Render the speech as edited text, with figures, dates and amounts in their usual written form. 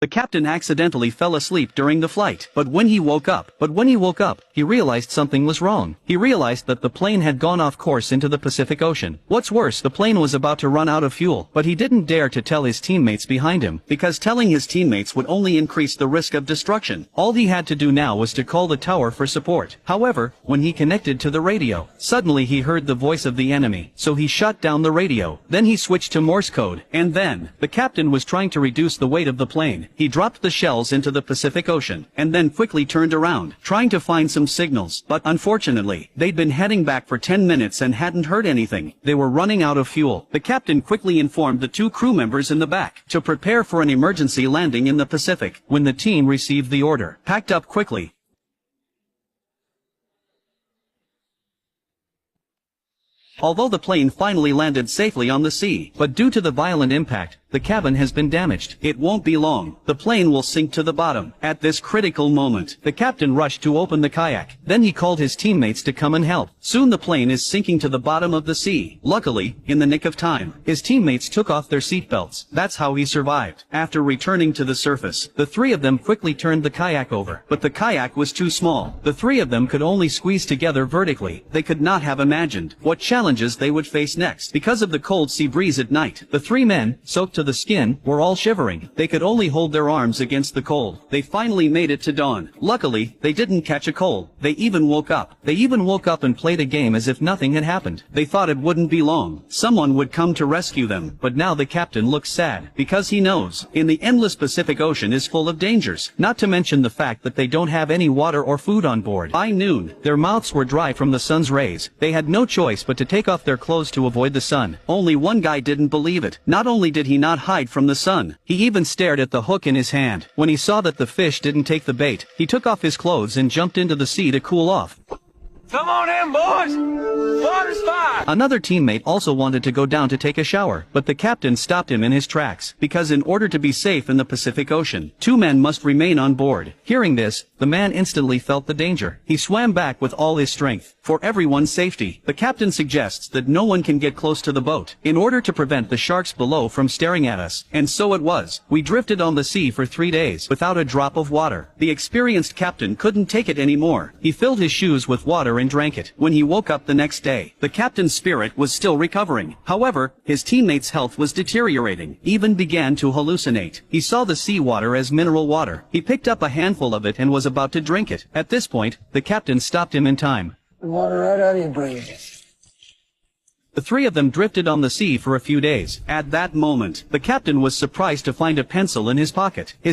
The captain accidentally fell asleep during the flight. But when he woke up, he realized something was wrong. He realized that the plane had gone off course into the Pacific Ocean. What's worse, the plane was about to run out of fuel. But he didn't dare to tell his teammates behind him, because telling his teammates would only increase the risk of destruction. All he had to do now was to call the tower for support. However, when he connected to the radio, suddenly he heard the voice of the enemy. So he shut down the radio. Then he switched to Morse code. And then, the captain was trying to reduce the weight of the plane. He dropped the shells into the Pacific Ocean, and then quickly turned around, trying to find some signals. But unfortunately, they'd been heading back for 10 minutes and hadn't heard anything. They were running out of fuel. The captain quickly informed the two crew members in the back to prepare for an emergency landing in the Pacific. When the team received the order, packed up quickly. Although the plane finally landed safely on the sea, but due to the violent impact, the cabin has been damaged. It won't be long. The plane will sink to the bottom. At this critical moment, the captain rushed to open the kayak. Then he called his teammates to come and help. Soon the plane is sinking to the bottom of the sea. Luckily, in the nick of time, his teammates took off their seatbelts. That's how he survived. After returning to the surface, the three of them quickly turned the kayak over. But the kayak was too small. The three of them could only squeeze together vertically. They could not have imagined what challenges they would face next. Because of the cold sea breeze at night, the three men, soaked to the skin, were all shivering. They could only hold their arms against the cold. They finally made it to dawn. Luckily, they didn't catch a cold. They even woke up. And played a game as if nothing had happened. They thought it wouldn't be long. Someone would come to rescue them. But now the captain looks sad, because he knows, in the endless Pacific Ocean is full of dangers. Not to mention the fact that they don't have any water or food on board. By noon, their mouths were dry from the sun's rays. They had no choice but to take off their clothes to avoid the sun. Only one guy didn't believe it. Not only did he not hide from the sun, he even stared at the hook in his hand. When he saw that the fish didn't take the bait, he took off his clothes and jumped into the sea to cool off. Come on in, boys! Water's fine! Another teammate also wanted to go down to take a shower, but the captain stopped him in his tracks, because in order to be safe in the Pacific Ocean, two men must remain on board. Hearing this, the man instantly felt the danger. He swam back with all his strength. For everyone's safety, the captain suggests that no one can get close to the boat, in order to prevent the sharks below from staring at us. And so it was. We drifted on the sea for 3 days, without a drop of water. The experienced captain couldn't take it anymore. He filled his shoes with water and drank it. When he woke up the next day, the captain's spirit was still recovering. However, his teammates' health was deteriorating, even began to hallucinate. He saw the seawater as mineral water. He picked up a handful of it and was about to drink it. At this point, the captain stopped him in time. Water right out of your brain. The three of them drifted on the sea for a few days. At that moment, the captain was surprised to find a pencil in his pocket. His